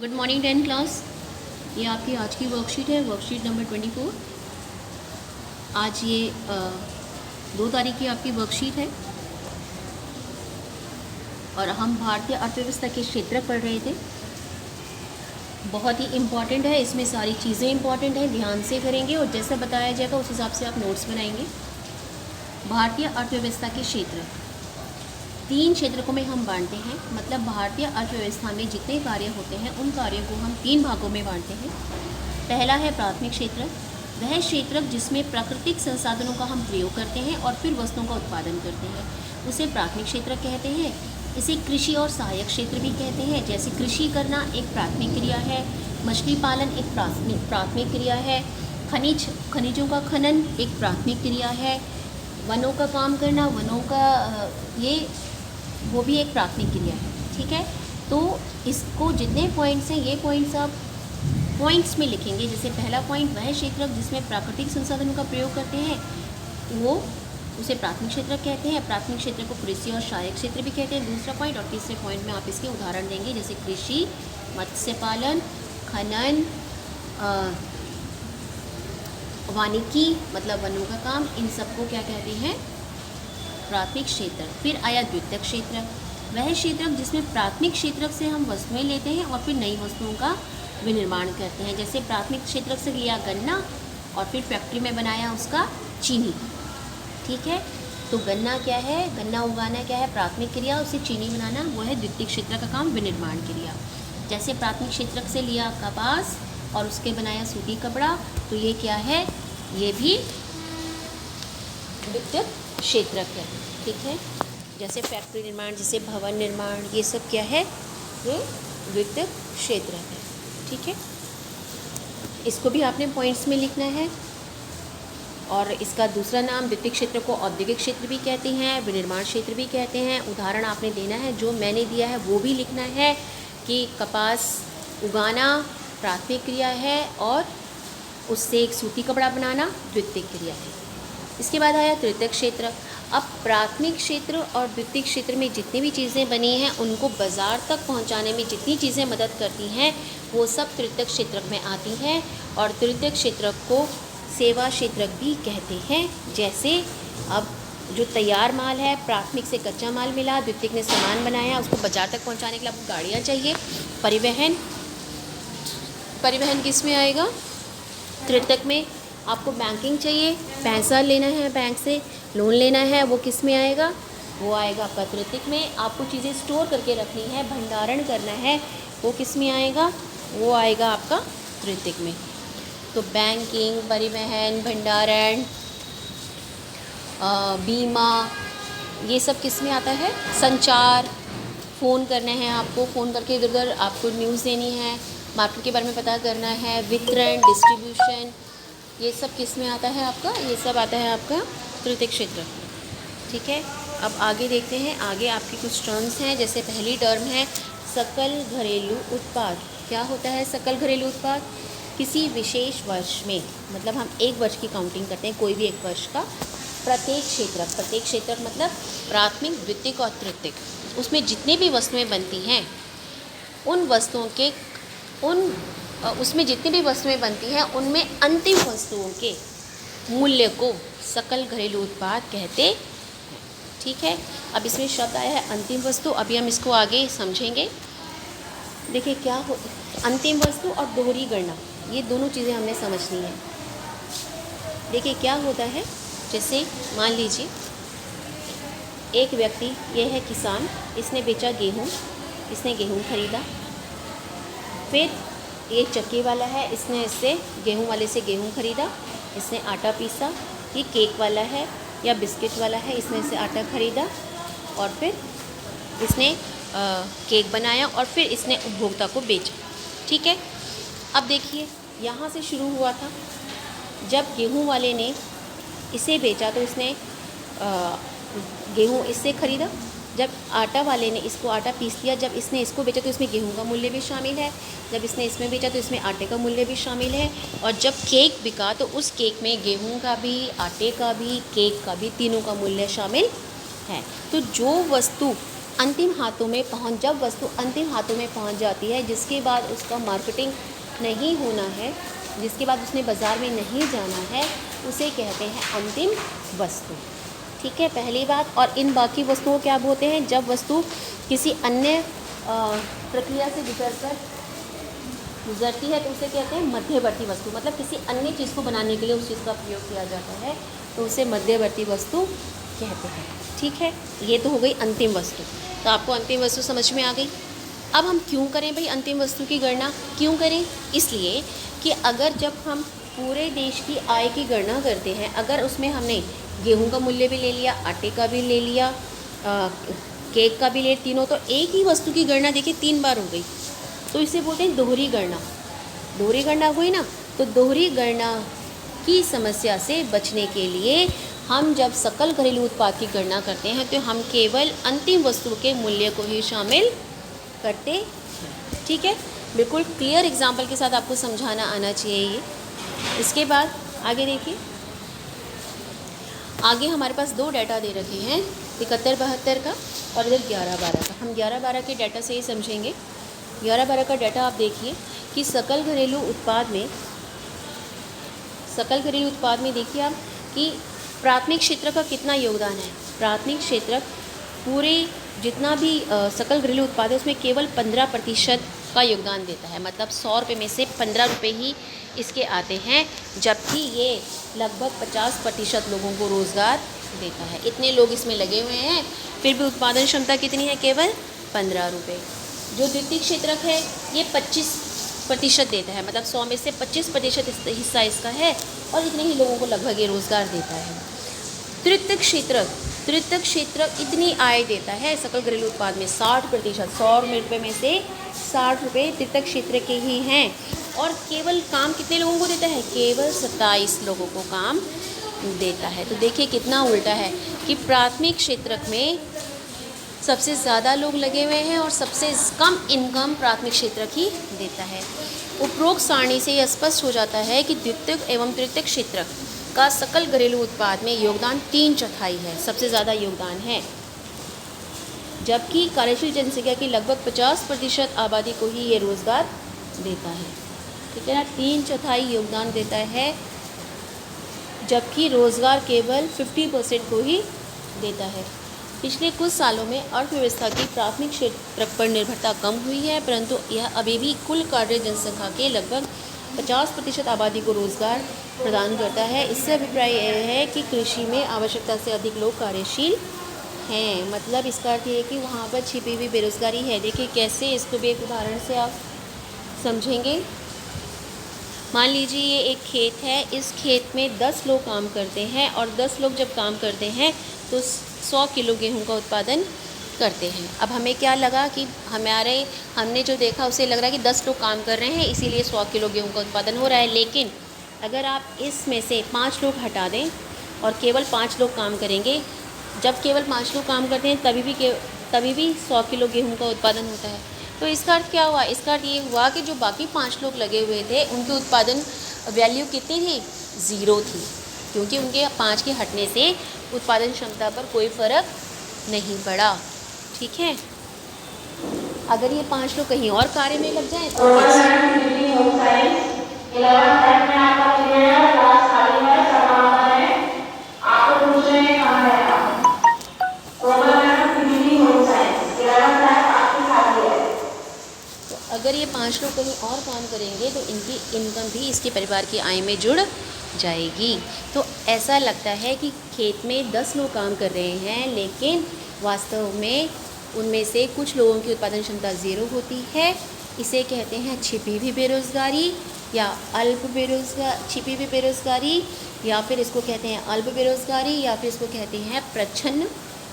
Good morning 10 class. ये आपकी आज की वर्कशीट है, वर्कशीट नंबर 24। आज ये 2 तारीख की आपकी वर्कशीट है और हम भारतीय अर्थव्यवस्था के क्षेत्र पढ़ रहे थे। बहुत ही इम्पॉर्टेंट है, इसमें सारी चीज़ें इम्पॉर्टेंट हैं, ध्यान से करेंगे और जैसा बताया जाएगा उस हिसाब से आप नोट्स बनाएंगे। भारतीय अर्थव्यवस्था के क्षेत्र 3 क्षेत्रकों में हम बांटते हैं, मतलब भारतीय अर्थव्यवस्था में जितने कार्य होते हैं उन कार्यों को हम 3 भागों में बांटते हैं। पहला है प्राथमिक क्षेत्र, वह क्षेत्र जिसमें प्राकृतिक संसाधनों का हम प्रयोग करते हैं और फिर वस्तुओं का उत्पादन करते हैं, उसे प्राथमिक क्षेत्र कहते हैं। इसे कृषि और सहायक क्षेत्र भी कहते हैं। जैसे कृषि करना एक प्राथमिक क्रिया है, मछली पालन एक प्राथमिक क्रिया है, खनिजों का खनन एक प्राथमिक क्रिया है, वनों का काम करना, वनों का वो भी एक प्राथमिक क्रिया है। ठीक है, तो इसको जितने पॉइंट्स हैं ये पॉइंट्स आप पॉइंट्स में लिखेंगे। जैसे पहला पॉइंट, वह क्षेत्र जिसमें प्राकृतिक संसाधनों का प्रयोग करते हैं वो उसे प्राथमिक क्षेत्र कहते हैं। प्राथमिक क्षेत्र को कृषि और सहायक क्षेत्र भी कहते हैं, दूसरा पॉइंट। और तीसरे पॉइंट में आप इसके उदाहरण देंगे, जैसे कृषि, मत्स्य पालन, खनन, वानिकी मतलब वनों का काम, इन सबको क्या कहते हैं? प्राथमिक क्षेत्र। फिर आया द्वितीयक क्षेत्र, वह क्षेत्र जिसमें प्राथमिक क्षेत्र से हम वस्तुएं लेते हैं और फिर नई वस्तुओं का विनिर्माण करते हैं। जैसे प्राथमिक क्षेत्र से लिया गन्ना और फिर फैक्ट्री में बनाया उसका चीनी। ठीक है, तो गन्ना क्या है? गन्ना उगाना क्या है? प्राथमिक क्रिया, उससे चीनी बनाना वो है द्वितीयक क्षेत्र का काम, विनिर्माण क्रिया। जैसे प्राथमिक क्षेत्र से लिया कपास और उसके बनाया सूती कपड़ा, तो ये क्या है? ये भी द्वितीयक क्षेत्र है। ठीक है, जैसे फैक्ट्री निर्माण, जैसे भवन निर्माण, ये सब क्या है? ये द्वितीयक क्षेत्र है। ठीक है, इसको भी आपने पॉइंट्स में लिखना है। और इसका दूसरा नाम, द्वितीयक क्षेत्र को औद्योगिक क्षेत्र भी कहते हैं, विनिर्माण क्षेत्र भी कहते हैं। उदाहरण आपने देना है, जो मैंने दिया है वो भी लिखना है कि कपास उगाना प्राथमिक क्रिया है और उससे एक सूती कपड़ा बनाना द्वितीयक क्रिया है। इसके बाद आया तृतीयक क्षेत्र। अब प्राथमिक क्षेत्र और द्वितीयक क्षेत्र में जितनी भी चीज़ें बनी हैं उनको बाज़ार तक पहुंचाने में जितनी चीज़ें मदद करती हैं वो सब तृतीयक क्षेत्र में आती हैं। और तृतीयक क्षेत्र को सेवा क्षेत्र भी कहते हैं। जैसे अब जो तैयार माल है, प्राथमिक से कच्चा माल मिला, द्वितीयक ने सामान बनाया, उसको बाज़ार तक पहुँचाने के लिए आपको गाड़ियाँ चाहिए। परिवहन किस में आएगा? तृतीयक में। आपको बैंकिंग चाहिए, पैसा लेना है, बैंक से लोन लेना है, वो किस में आएगा? वो आएगा आपका तृतीयक में। आपको चीज़ें स्टोर करके रखनी है, भंडारण करना है, वो किस में आएगा? वो आएगा आपका तृतीयक में। तो बैंकिंग, परिवहन, भंडारण, बीमा, ये सब किस में आता है? संचार, फ़ोन करना है आपको, फ़ोन करके इधर उधर आपको न्यूज़ देनी है, मार्केट के बारे में पता करना है, वितरण, डिस्ट्रीब्यूशन, ये सब किस में आता है आपका? ये सब आता है आपका तृतीयक क्षेत्र। ठीक है, अब आगे देखते हैं। आगे आपकी कुछ टर्म्स हैं। जैसे पहली टर्म है सकल घरेलू उत्पाद। क्या होता है सकल घरेलू उत्पाद? किसी विशेष वर्ष में, मतलब हम एक वर्ष की काउंटिंग करते हैं, कोई भी एक वर्ष का, प्रत्येक क्षेत्र मतलब प्राथमिक, द्वितीयक और तृतीयक, उसमें जितनी भी वस्तुएं बनती हैं उसमें जितनी भी वस्तुएं बनती हैं उनमें अंतिम वस्तुओं के मूल्य को सकल घरेलू उत्पाद कहते हैं। ठीक है, अब इसमें शब्द आया है अंतिम वस्तु। अभी हम इसको आगे समझेंगे। देखिए क्या हो, अंतिम वस्तु और दोहरी गणना, ये दोनों चीज़ें हमने समझनी है। देखिए क्या होता है, जैसे मान लीजिए एक व्यक्ति, ये है किसान, इसने बेचा गेहूँ, इसने गेहूँ खरीदा। फिर ये चक्की वाला है, इसने इससे गेहूँ वाले से गेहूँ खरीदा, इसने आटा पीसा। ये केक वाला है या बिस्किट वाला है, इसने इससे आटा खरीदा और फिर इसने केक बनाया और फिर इसने उपभोक्ता को बेचा। ठीक है, अब देखिए यहाँ से शुरू हुआ था। जब गेहूँ वाले ने इसे बेचा तो इसने गेहूँ इससे ख़रीदा। जब आटा वाले ने इसको आटा पीस लिया, जब इसने इसको बेचा तो इसमें गेहूं का मूल्य भी शामिल है, जब इसने इसमें बेचा तो इसमें आटे का मूल्य भी शामिल है। और जब केक बिका तो उस केक में गेहूं का भी, आटे का भी, केक का भी, तीनों का मूल्य शामिल है। तो जो वस्तु अंतिम हाथों में पहुंच जब वस्तु अंतिम हाथों में पहुंच जाती है, जिसके बाद उसका मार्केटिंग नहीं होना है, जिसके बाद उसने बाज़ार में नहीं जाना है, उसे कहते हैं अंतिम वस्तु। ठीक है, पहली बात। और इन बाकी वस्तुओं को क्या बोलते हैं? जब वस्तु किसी अन्य प्रक्रिया से गुजरती है तो उसे कहते हैं मध्यवर्ती वस्तु। मतलब किसी अन्य चीज़ को बनाने के लिए उस चीज़ का प्रयोग किया जाता है तो उसे मध्यवर्ती वस्तु कहते हैं। ठीक है, ये तो हो गई अंतिम वस्तु। तो आपको अंतिम वस्तु समझ में आ गई। अब हम क्यों करें भाई अंतिम वस्तु की गणना? क्यों करें? इसलिए कि अगर जब हम पूरे देश की आय की गणना करते हैं, अगर उसमें हमने गेहूं का मूल्य भी ले लिया, आटे का भी ले लिया, केक का भी ले, तीनों, तो एक ही वस्तु की गणना देखिए 3 बार हो गई, तो इसे बोलते हैं दोहरी गणना। दोहरी गणना हुई ना, तो दोहरी गणना की समस्या से बचने के लिए हम जब सकल घरेलू उत्पाद की गणना करते हैं तो हम केवल अंतिम वस्तु के मूल्य को ही शामिल करते हैं। ठीक है, बिल्कुल क्लियर एग्जाम्पल के साथ आपको समझाना आना चाहिए ये। इसके बाद आगे देखिए, आगे हमारे पास 2 डाटा दे रखे हैं, 71-72 का और इधर 11-12 का। हम 11-12 के डाटा से ही समझेंगे। 11-12 का डाटा आप देखिए कि सकल घरेलू उत्पाद में देखिए आप कि प्राथमिक क्षेत्र का कितना योगदान है। प्राथमिक क्षेत्र पूरे जितना भी सकल घरेलू उत्पाद है उसमें केवल 15% का योगदान देता है। मतलब 100 रुपये में से 15 रुपये ही इसके आते हैं, जबकि ये लगभग 50% लोगों को रोज़गार देता है। इतने लोग इसमें लगे हुए हैं, फिर भी उत्पादन क्षमता कितनी है? केवल 15 रुपये। जो द्वितीय क्षेत्रक है ये 25% देता है, मतलब 100 में से 25% हिस्सा इसका है और इतने ही लोगों को लगभग ये रोज़गार देता है। तृतीय क्षेत्रक इतनी आय देता है सकल घरेलू उत्पाद में 60%, 100 रुपये में से 60 रुपये तृतीय क्षेत्र के ही हैं। और केवल काम कितने लोगों को देता है? केवल 27 लोगों को काम देता है। तो देखिए कितना उल्टा है कि प्राथमिक क्षेत्रक में सबसे ज़्यादा लोग लगे हुए हैं और सबसे कम इनकम प्राथमिक क्षेत्रक ही देता है। उपरोक्त सारणी से यह स्पष्ट हो जाता है कि द्वितीयक एवं तृतीयक क्षेत्रक का सकल घरेलू उत्पाद में योगदान 3/4 है, सबसे ज़्यादा योगदान है, जबकि कार्यशील जनसंख्या की लगभग 50% आबादी को ही ये रोज़गार देता है। ठीक है ना, 3/4 योगदान देता है, जबकि रोज़गार केवल 50% को ही देता है। पिछले कुछ सालों में अर्थव्यवस्था की प्राथमिक क्षेत्रक पर निर्भरता कम हुई है, परंतु यह अभी भी कुल कार्य जनसंख्या के लगभग 50% आबादी को रोज़गार प्रदान करता है। इससे अभिप्राय यह है कि कृषि में आवश्यकता से अधिक लोग कार्यशील हैं। मतलब इसका अर्थ ये है कि वहाँ पर छिपी हुई बेरोज़गारी है। देखिए कैसे, इसको भी एक उदाहरण से आप समझेंगे। मान लीजिए ये एक खेत है, इस खेत में 10 लोग काम करते हैं और 10 लोग जब काम करते हैं तो 100 किलो गेहूं का उत्पादन करते हैं। अब हमें क्या लगा कि हमने जो देखा उसे लग रहा है कि 10 लोग काम कर रहे हैं इसीलिए 100 किलो गेहूं का उत्पादन हो रहा है। लेकिन अगर आप इसमें से 5 लोग हटा दें और केवल 5 लोग काम करेंगे, जब केवल 5 लोग काम करते हैं तभी भी 100 किलो गेहूं का उत्पादन होता है। तो इसका अर्थ क्या हुआ? इसका अर्थ ये हुआ कि जो बाकी 5 लोग लगे हुए थे उनकी उत्पादन वैल्यू कितनी थी? 0 थी, क्योंकि उनके 5 के हटने से उत्पादन क्षमता पर कोई फ़र्क नहीं पड़ा। ठीक है, अगर ये 5 लोग कहीं और कार्य में लग जाएं तो अगर ये 5 लोग कहीं और काम करेंगे तो इनकी इनकम भी इसके परिवार की आय में जुड़ जाएगी। तो ऐसा लगता है कि खेत में 10 लोग काम कर रहे हैं, लेकिन वास्तव में उनमें से कुछ लोगों की उत्पादन क्षमता 0 होती है। इसे कहते हैं छिपी हुई बेरोज़गारी या छिपी हुई बेरोज़गारी, या फिर इसको कहते हैं अल्प बेरोज़गारी, या फिर इसको कहते हैं प्रच्छन्न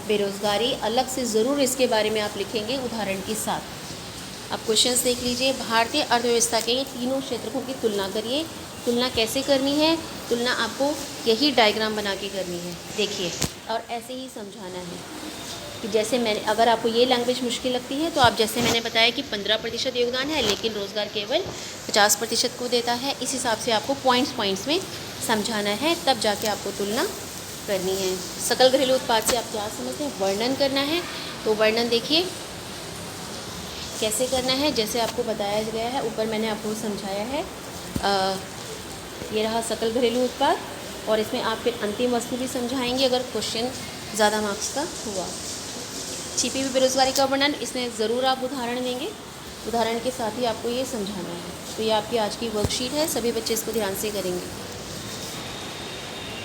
बेरोज़गारी। अलग से ज़रूर इसके बारे में आप लिखेंगे उदाहरण के साथ। अब क्वेश्चंस देख लीजिए। भारतीय अर्थव्यवस्था के तीनों क्षेत्रकों की तुलना करिए। तुलना कैसे करनी है? तुलना आपको यही डायग्राम बना के करनी है, देखिए, और ऐसे ही समझाना है कि जैसे अगर आपको ये लैंग्वेज मुश्किल लगती है तो आप जैसे मैंने बताया कि 15% योगदान है लेकिन रोज़गार केवल 50% को देता है, इस हिसाब से आपको पॉइंट्स में समझाना है, तब जाके आपको तुलना करनी है। सकल घरेलू उत्पाद से आप क्या समझते हैं? वर्णन करना है तो वर्णन देखिए कैसे करना है, जैसे आपको बताया गया है ऊपर मैंने आपको समझाया है। ये रहा सकल घरेलू उत्पाद, और इसमें आप फिर अंतिम वस्तु भी समझाएंगे अगर क्वेश्चन ज़्यादा मार्क्स का हुआ। छिपी हुई बेरोजगारी का वर्णन, इसमें ज़रूर आप उदाहरण देंगे, उदाहरण के साथ ही आपको ये समझाना है। तो ये आपकी आज की वर्कशीट है, सभी बच्चे इसको ध्यान से करेंगे।